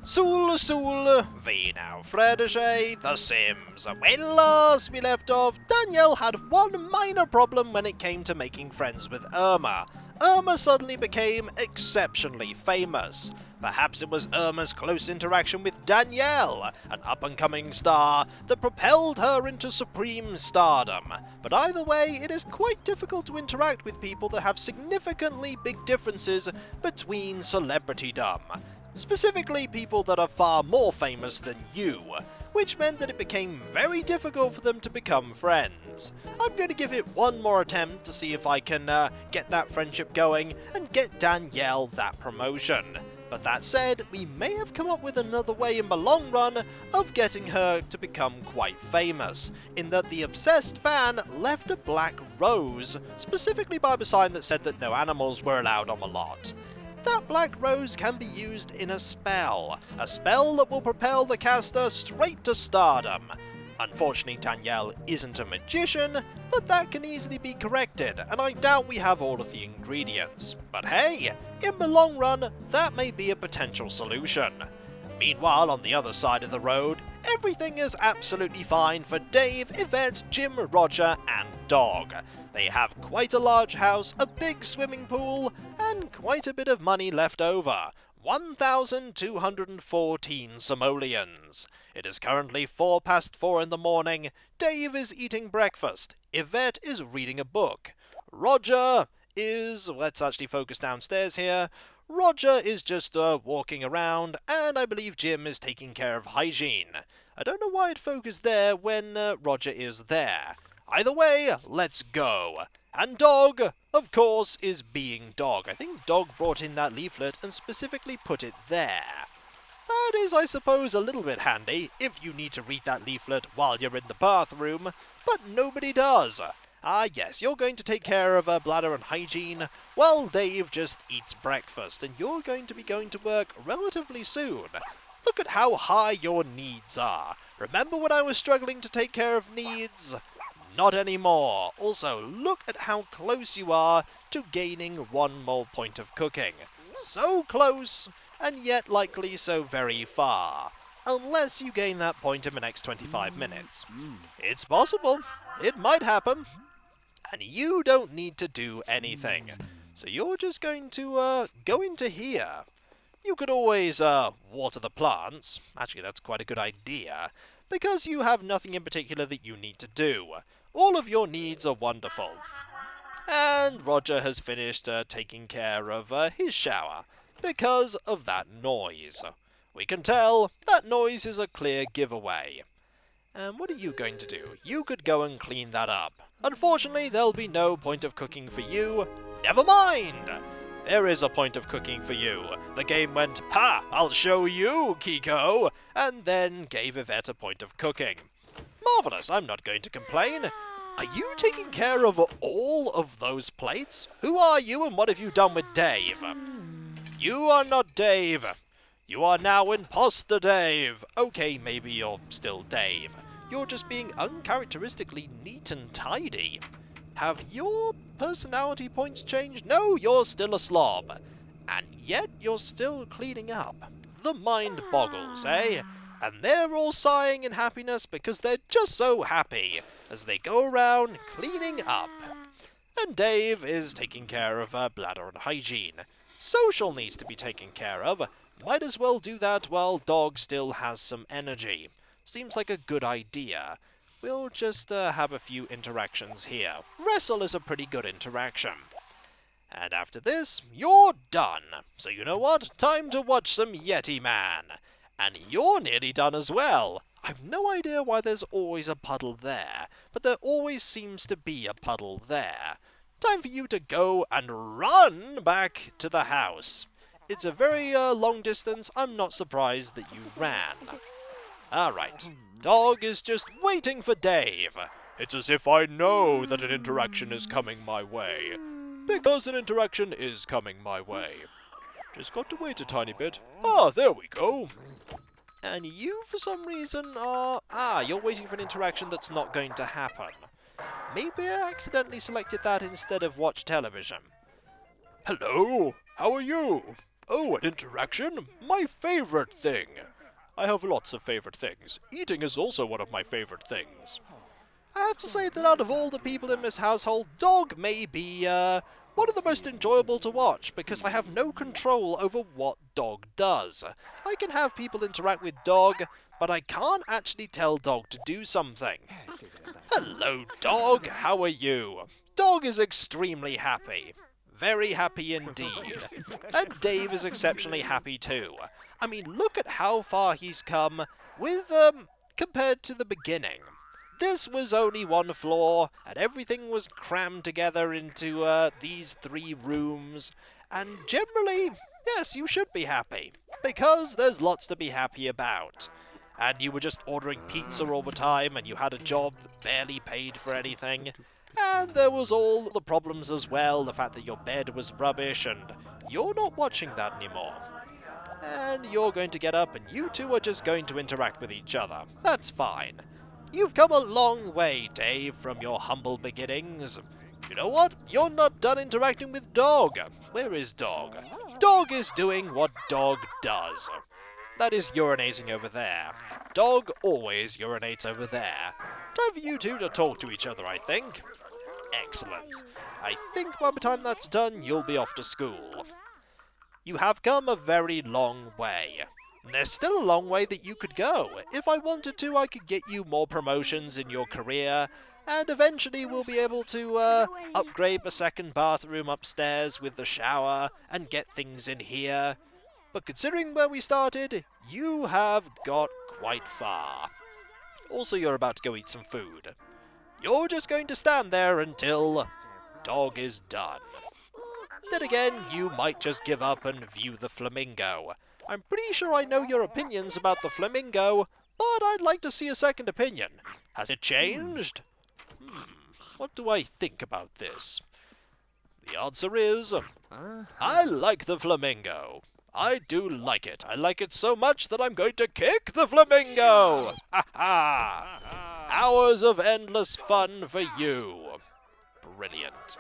Sul, vi now Fredersche, The Sims. When last we left off, Danielle had one minor problem when it came to making friends with Irma. Irma suddenly became exceptionally famous. Perhaps it was Irma's close interaction with Danielle, an up-and-coming star, that propelled her into supreme stardom. But either way, it is quite difficult to interact with people that have significantly big differences between celebritydom. Specifically people that are far more famous than you, which meant that it became very difficult for them to become friends. I'm going to give it one more attempt to see if I can get that friendship going and get Danielle that promotion. But that said, we may have come up with another way in the long run of getting her to become quite famous, in that the obsessed fan left a black rose, specifically by the sign that said that no animals were allowed on the lot. That black rose can be used in a spell that will propel the caster straight to stardom. Unfortunately, Danielle isn't a magician, but that can easily be corrected, and I doubt we have all of the ingredients. But hey, in the long run, that may be a potential solution. Meanwhile, on the other side of the road, everything is absolutely fine for Dave, Yvette, Jim, Roger, and Dog. They have quite a large house, a big swimming pool, and quite a bit of money left over. 1,214 simoleons. It is currently 4:04 in the morning. Dave is eating breakfast. Yvette is reading a book. Roger is... let's actually focus downstairs here. Roger is just walking around, and I believe Jim is taking care of hygiene. I don't know why it focused there when Roger is there. Either way, let's go. And Dog, of course, is being Dog. I think Dog brought in that leaflet and specifically put it there. That is, I suppose, a little bit handy if you need to read that leaflet while you're in the bathroom, but nobody does. Yes, you're going to take care of bladder and hygiene while Dave just eats breakfast, and you're going to be going to work relatively soon. Look at how high your needs are. Remember when I was struggling to take care of needs? Not anymore. Also, look at how close you are to gaining one more point of cooking. So close, and yet likely so very far. Unless you gain that point in the next 25 minutes. It's possible. It might happen. And you don't need to do anything. So you're just going to go into here. You could always water the plants. Actually, that's quite a good idea. Because you have nothing in particular that you need to do. All of your needs are wonderful. And Roger has finished taking care of his shower because of that noise. We can tell that noise is a clear giveaway. And what are you going to do? You could go and clean that up. Unfortunately, there'll be no point of cooking for you. Never mind! There is a point of cooking for you. The game went, "Ha! I'll show you, Kiko!" and then gave Yvette a point of cooking. Marvellous, I'm not going to complain. Are you taking care of all of those plates? Who are you and what have you done with Dave? You are not Dave. You are now Imposter Dave. Okay, maybe you're still Dave. You're just being uncharacteristically neat and tidy. Have your personality points changed? No, you're still a slob. And yet you're still cleaning up. The mind boggles, eh? And they're all sighing in happiness because they're just so happy as they go around cleaning up. And Dave is taking care of bladder and hygiene. Social needs to be taken care of. Might as well do that while Dog still has some energy. Seems like a good idea. We'll just have a few interactions here. Wrestle is a pretty good interaction. And after this, you're done. So you know what? Time to watch some Yeti Man. And you're nearly done as well. I've no idea why there's always a puddle there, but there always seems to be a puddle there. Time for you to go and run back to the house. It's a very long distance. I'm not surprised that you ran. Alright, Dog is just waiting for Dave. It's as if I know that an interaction is coming my way. Because an interaction is coming my way. Just got to wait a tiny bit. There we go. And you, for some reason, are... you're waiting for an interaction that's not going to happen. Maybe I accidentally selected that instead of watch television. Hello, how are you? Oh, an interaction? My favorite thing! I have lots of favorite things. Eating is also one of my favorite things. I have to say that out of all the people in this household, Dog may be, one of the most enjoyable to watch, because I have no control over what Dog does. I can have people interact with Dog, but I can't actually tell Dog to do something. Hello, Dog, how are you? Dog is extremely happy. Very happy indeed. And Dave is exceptionally happy too. I mean, look at how far he's come with, compared to the beginning. This was only one floor, and everything was crammed together into, these 3 rooms. And generally, yes, you should be happy, because there's lots to be happy about. And you were just ordering pizza all the time, and you had a job that barely paid for anything. And there was all the problems as well, the fact that your bed was rubbish, and you're not watching that anymore. And you're going to get up, and you two are just going to interact with each other. That's fine. You've come a long way, Dave, from your humble beginnings. You know what? You're not done interacting with Dog. Where is Dog? Dog is doing what Dog does. That is urinating over there. Dog always urinates over there. Time for you two to talk to each other, I think. Excellent. I think by the time that's done, you'll be off to school. You have come a very long way. There's still a long way that you could go. If I wanted to, I could get you more promotions in your career, and eventually we'll be able to upgrade the second bathroom upstairs with the shower and get things in here. But considering where we started, you have got quite far. Also, you're about to go eat some food. You're just going to stand there until Dog is done. Then again, you might just give up and view the flamingo. I'm pretty sure I know your opinions about the flamingo, but I'd like to see a second opinion. Has it changed? What do I think about this? The answer is, I like the flamingo. I do like it. I like it so much that I'm going to kick the flamingo! Ha ha! Hours of endless fun for you. Brilliant.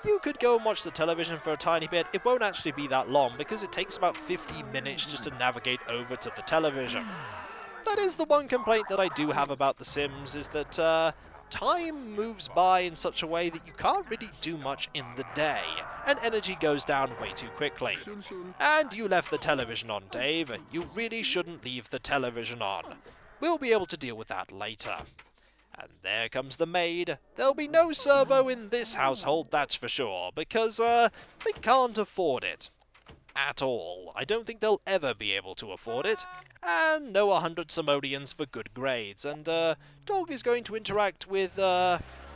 You could go and watch the television for a tiny bit. It won't actually be that long, because it takes about 50 minutes just to navigate over to the television. That is the one complaint that I do have about The Sims, is that, time moves by in such a way that you can't really do much in the day, and energy goes down way too quickly. And you left the television on, Dave. You really shouldn't leave the television on. We'll be able to deal with that later. And there comes the maid. There'll be no servo in this household, that's for sure, because, they can't afford it. At all. I don't think they'll ever be able to afford it. And no 100 simoleons for good grades. And, Dog is going to interact with,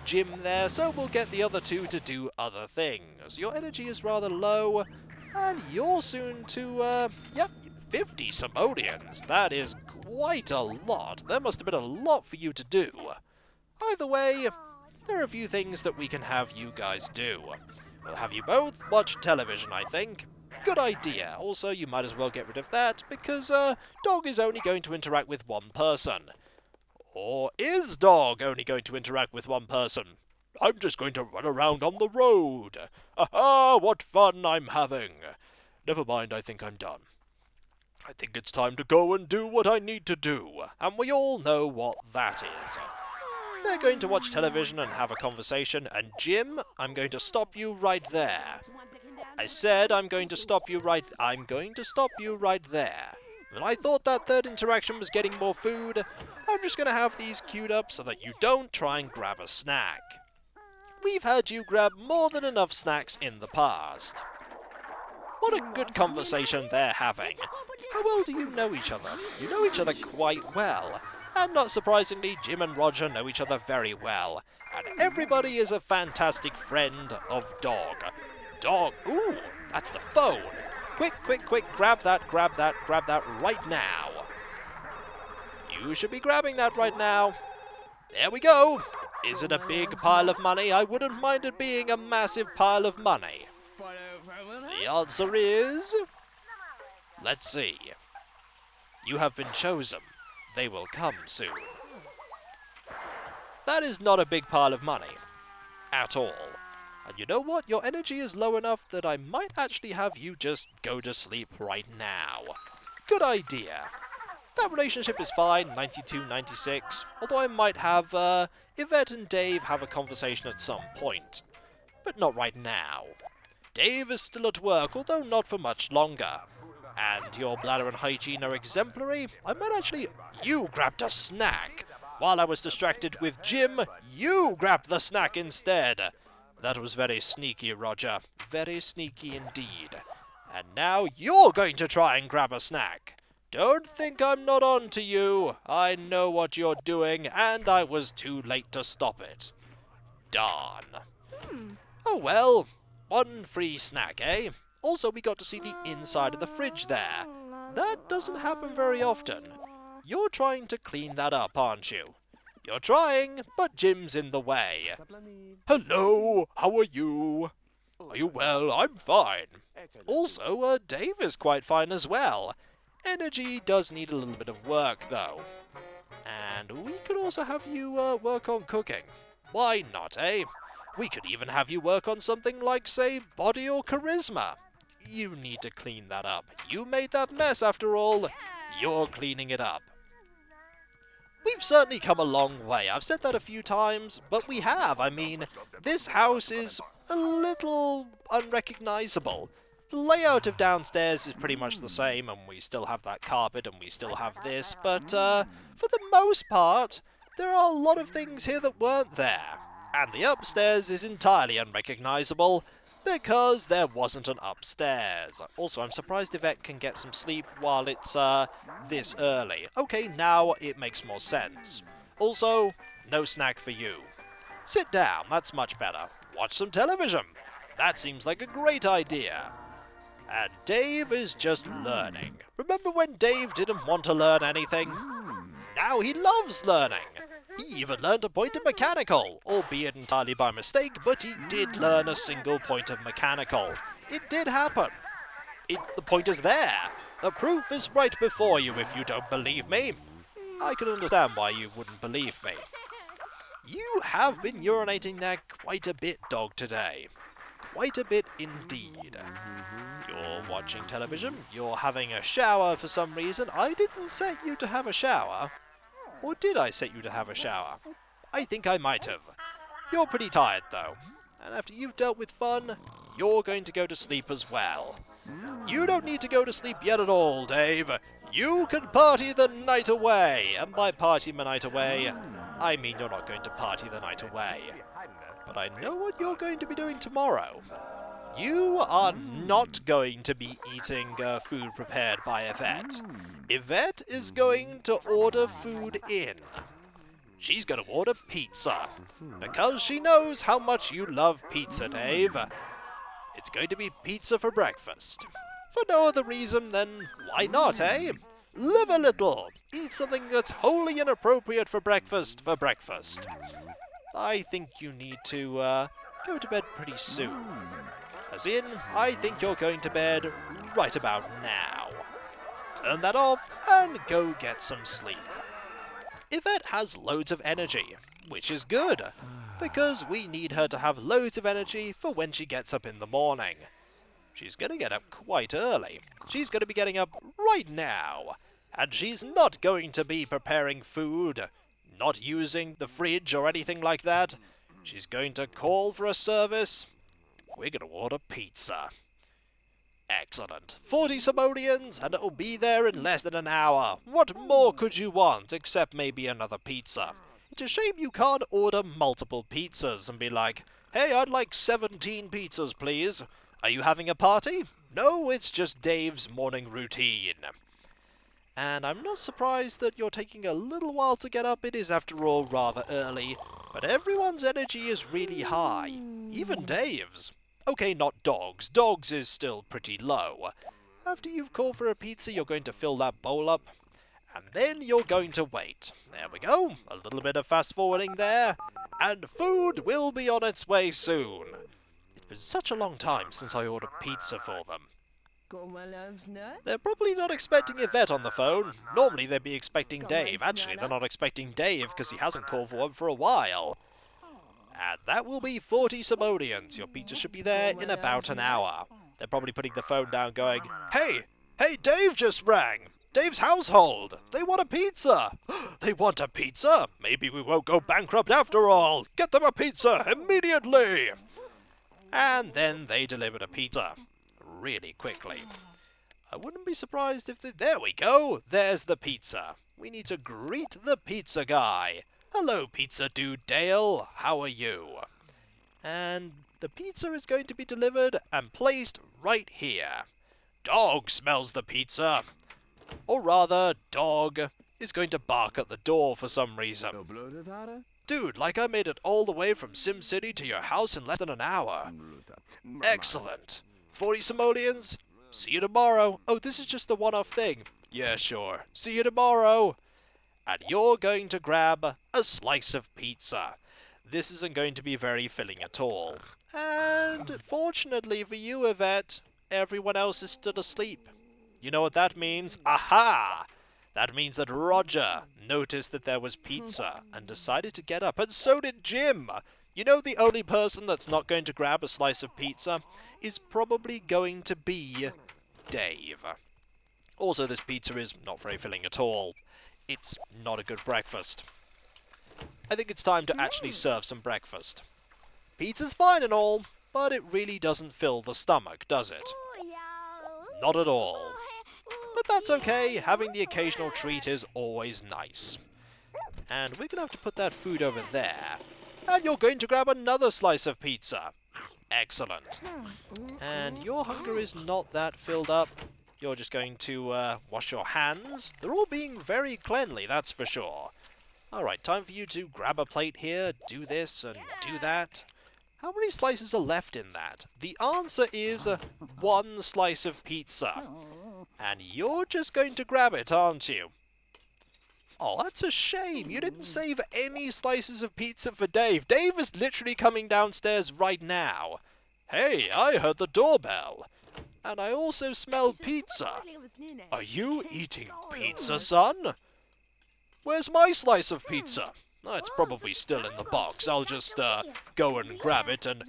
Jim there, so we'll get the other two to do other things. Your energy is rather low, and you're soon to, yep, 50 simoleons. That is quite a lot. There must have been a lot for you to do. Either way, there are a few things that we can have you guys do. We'll have you both watch television, I think. Good idea. Also, you might as well get rid of that, because, Dog is only going to interact with one person. Or is Dog only going to interact with one person? I'm just going to run around on the road. Aha, what fun I'm having. Never mind, I think I'm done. I think it's time to go and do what I need to do, and we all know what that is. They're going to watch television and have a conversation, and Jim, I'm going to stop you right there. I said I'm going to stop you right there. When I thought that third interaction was getting more food, I'm just going to have these queued up so that you don't try and grab a snack. We've had you grab more than enough snacks in the past. What a good conversation they're having. How well do you know each other? You know each other quite well. And not surprisingly, Jim and Roger know each other very well. And everybody is a fantastic friend of Dog. Dog, ooh, that's the phone. Quick, quick, quick, grab that right now. You should be grabbing that right now. There we go. Is it a big pile of money? I wouldn't mind it being a massive pile of money. The answer is... Let's see. You have been chosen. They will come soon. That is not a big pile of money. At all. And you know what? Your energy is low enough that I might actually have you just go to sleep right now. Good idea. That relationship is fine, 92-96, although I might have Yvette and Dave have a conversation at some point. But not right now. Dave is still at work, although not for much longer. And your bladder and hygiene are exemplary. I might actually... You grabbed a snack! While I was distracted with Jim, you grabbed the snack instead! That was very sneaky, Roger. Very sneaky indeed. And now you're going to try and grab a snack. Don't think I'm not on to you. I know what you're doing, and I was too late to stop it. Darn. Oh well, one free snack, eh? Also, we got to see the inside of the fridge there. That doesn't happen very often. You're trying to clean that up, aren't you? You're trying, but Jim's in the way. Hello, how are you? Are you well? I'm fine. Also, Dave is quite fine as well. Energy does need a little bit of work, though. And we could also have you work on cooking. Why not, eh? We could even have you work on something like, say, body or charisma. You need to clean that up. You made that mess, after all. You're cleaning it up. We've certainly come a long way. I've said that a few times, but we have. I mean, this house is a little unrecognizable. The layout of downstairs is pretty much the same, and we still have that carpet, and we still have this, but for the most part, there are a lot of things here that weren't there. And the upstairs is entirely unrecognizable, because there wasn't an upstairs. Also, I'm surprised Yvette can get some sleep while it's this early. Okay, now it makes more sense. Also, no snack for you. Sit down, that's much better. Watch some television. That seems like a great idea. And Dave is just learning. Remember when Dave didn't want to learn anything? Now he loves learning. He even learned a point of mechanical, albeit entirely by mistake, but he did learn a single point of mechanical. It did happen. The point is there. The proof is right before you if you don't believe me. I can understand why you wouldn't believe me. You have been urinating there quite a bit, dog, today. Quite a bit indeed. You're watching television, you're having a shower for some reason. I didn't set you to have a shower. Or did I set you to have a shower? I think I might have. You're pretty tired, though. And after you've dealt with fun, you're going to go to sleep as well. You don't need to go to sleep yet at all, Dave. You can party the night away. And by party the night away, I mean you're not going to party the night away. But I know what you're going to be doing tomorrow. You are not going to be eating food prepared by Yvette. Yvette is going to order food in. She's going to order pizza. Because she knows how much you love pizza, Dave. It's going to be pizza for breakfast. For no other reason than, why not, eh? Live a little. Eat something that's wholly inappropriate for breakfast. I think you need to go to bed pretty soon. As in, I think you're going to bed right about now. Turn that off and go get some sleep. Yvette has loads of energy, which is good, because we need her to have loads of energy for when she gets up in the morning. She's going to get up quite early. She's going to be getting up right now, and she's not going to be preparing food, not using the fridge or anything like that. She's going to call for a service. We're going to order pizza. Excellent. 40 simoleons, and it'll be there in less than an hour. What more could you want, except maybe another pizza? It's a shame you can't order multiple pizzas and be like, hey, I'd like 17 pizzas, please. Are you having a party? No, it's just Dave's morning routine. And I'm not surprised that you're taking a little while to get up. It is, after all, rather early. But everyone's energy is really high. Even Dave's. Okay, not Dog's. Dog's is still pretty low. After you've called for a pizza, you're going to fill that bowl up. And then you're going to wait. There we go. A little bit of fast-forwarding there. And food will be on its way soon. It's been such a long time since I ordered pizza for them. They're probably not expecting Yvette on the phone. Normally they'd be expecting Dave. Actually, they're not expecting Dave because he hasn't called for one for a while. And that will be 40 simoleons. Your pizza should be there in about an hour. They're probably putting the phone down going, Hey, Dave just rang. Dave's household. They want a pizza. They want a pizza? Maybe we won't go bankrupt after all. Get them a pizza immediately. And then they delivered a pizza really quickly. I wouldn't be surprised if there we go. There's the pizza. We need to greet the pizza guy. Hello, pizza dude Dale. How are you? And the pizza is going to be delivered and placed right here. Dog smells the pizza. Or rather, dog is going to bark at the door for some reason. Dude, like I made it all the way from SimCity to your house in less than an hour. Excellent. 40 simoleons? See you tomorrow. Oh, this is just a one-off thing. Yeah, sure. See you tomorrow. And you're going to grab a slice of pizza. This isn't going to be very filling at all. And fortunately for you, Yvette, everyone else is still asleep. You know what that means? Aha! That means that Roger noticed that there was pizza and decided to get up, and so did Jim. You know, the only person that's not going to grab a slice of pizza is probably going to be Dave. Also, this pizza is not very filling at all. It's not a good breakfast. I think it's time to actually serve some breakfast. Pizza's fine and all, but it really doesn't fill the stomach, does it? Not at all. But that's okay, having the occasional treat is always nice. And we're going to have to put that food over there. And you're going to grab another slice of pizza. Excellent. And your hunger is not that filled up. You're just going to wash your hands. They're all being very cleanly, that's for sure. Alright, time for you to grab a plate here, do this and do that. How many slices are left in that? The answer is one slice of pizza. And you're just going to grab it, aren't you? Oh, that's a shame. You didn't save any slices of pizza for Dave. Dave is literally coming downstairs right now. Hey, I heard the doorbell. And I also smell pizza. Are you eating pizza, son? Where's my slice of pizza? Oh, it's probably still in the box. I'll just go and grab it and...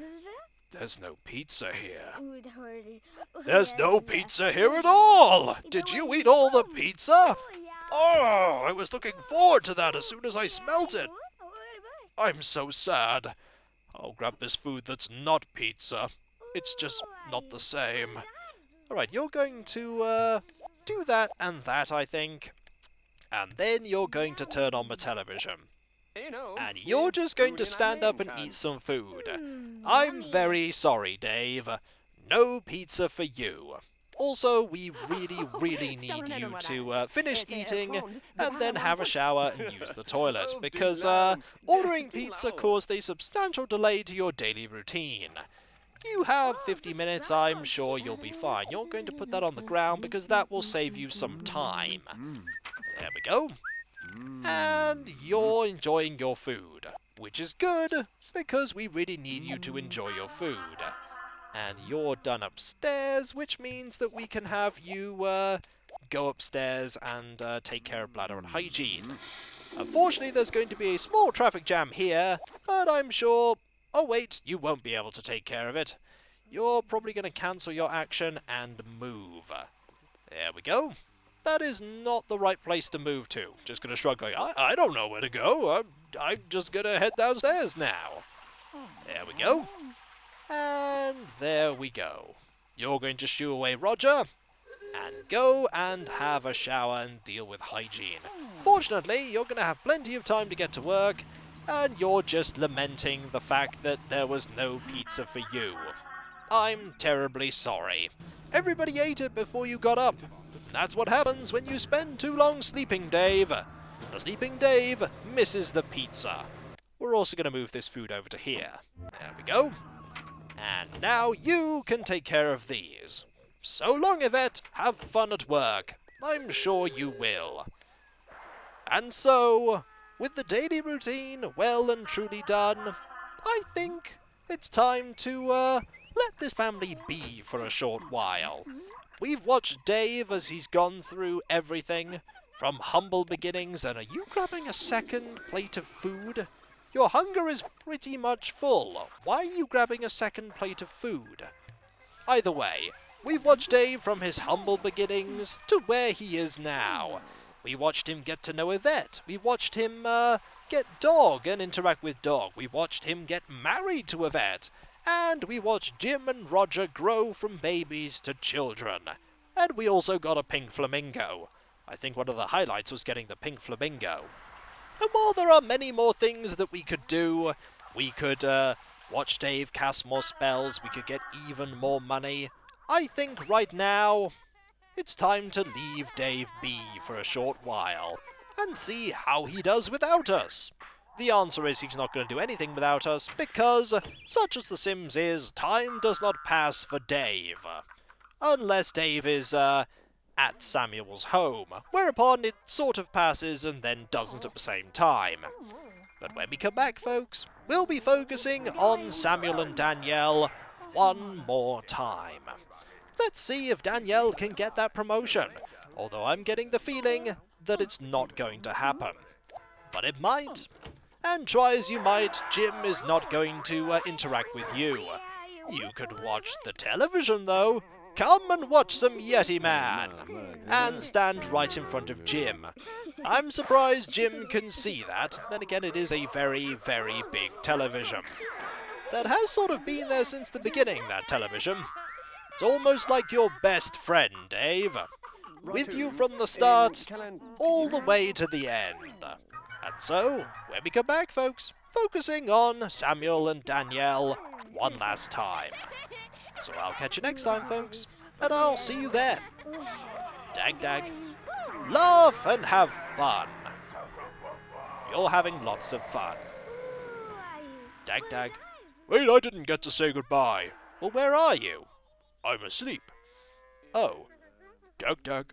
There's no pizza here. There's no pizza here at all! Did you eat all the pizza? Oh, I was looking forward to that as soon as I smelt it. I'm so sad. I'll grab this food that's not pizza. It's just not the same. Alright, you're going to do that and that, I think. And then you're going to turn on the television. And you're just going to stand up and eat some food. I'm very sorry, Dave. No pizza for you. Also, we really need you to finish eating and then have a shower and use the toilet, because ordering pizza caused a substantial delay to your daily routine. You have 50 minutes, I'm sure you'll be fine. You're going to put that on the ground because that will save you some time. There we go. And you're enjoying your food, which is good, because we really need you to enjoy your food. And you're done upstairs, which means that we can have you go upstairs and take care of bladder and hygiene. Unfortunately, there's going to be a small traffic jam here, but I'm sure... Oh wait, you won't be able to take care of it. You're probably going to cancel your action and move. There we go. That is not the right place to move to. Just going to shrug going, I don't know where to go. I'm just going to head downstairs now. There we go. And there we go. You're going to shoo away Roger and go and have a shower and deal with hygiene. Fortunately, you're going to have plenty of time to get to work, and you're just lamenting the fact that there was no pizza for you. I'm terribly sorry. Everybody ate it before you got up. That's what happens when you spend too long sleeping, Dave. The sleeping Dave misses the pizza. We're also going to move this food over to here. There we go. And now you can take care of these. So long, Yvette. Have fun at work. I'm sure you will. And so, with the daily routine well and truly done, I think it's time to let this family be for a short while. We've watched Dave as he's gone through everything from humble beginnings, and are you grabbing a second plate of food? Your hunger is pretty much full. Why are you grabbing a second plate of food? Either way, we've watched Dave from his humble beginnings to where he is now. We watched him get to know Yvette. We watched him get Dog and interact with Dog. We watched him get married to Yvette. And we watched Jim and Roger grow from babies to children. And we also got a pink flamingo. I think one of the highlights was getting the pink flamingo. And while there are many more things that we could do, we could watch Dave cast more spells, we could get even more money. I think right now, it's time to leave Dave be for a short while, and see how he does without us. The answer is he's not going to do anything without us, because, such as The Sims is, time does not pass for Dave. Unless Dave is, at Samuel's home, whereupon it sort of passes and then doesn't at the same time. But when we come back, folks, we'll be focusing on Samuel and Danielle one more time. Let's see if Danielle can get that promotion, although I'm getting the feeling that it's not going to happen. But it might. And try as you might, Jim is not going to interact with you. You could watch the television, though. Come and watch some Yeti Man, and stand right in front of Jim. I'm surprised Jim can see that. Then again, it is a very, very big television. That has sort of been there since the beginning, that television. It's almost like your best friend, Dave. With you from the start, all the way to the end. And so, when we come back, folks, focusing on Samuel and Danielle one last time. So I'll catch you next time, folks, and I'll see you then. Dag dag. Laugh and have fun. You're having lots of fun. Dag dag. Wait, I didn't get to say goodbye. Well, where are you? I'm asleep. Oh. Dag dag.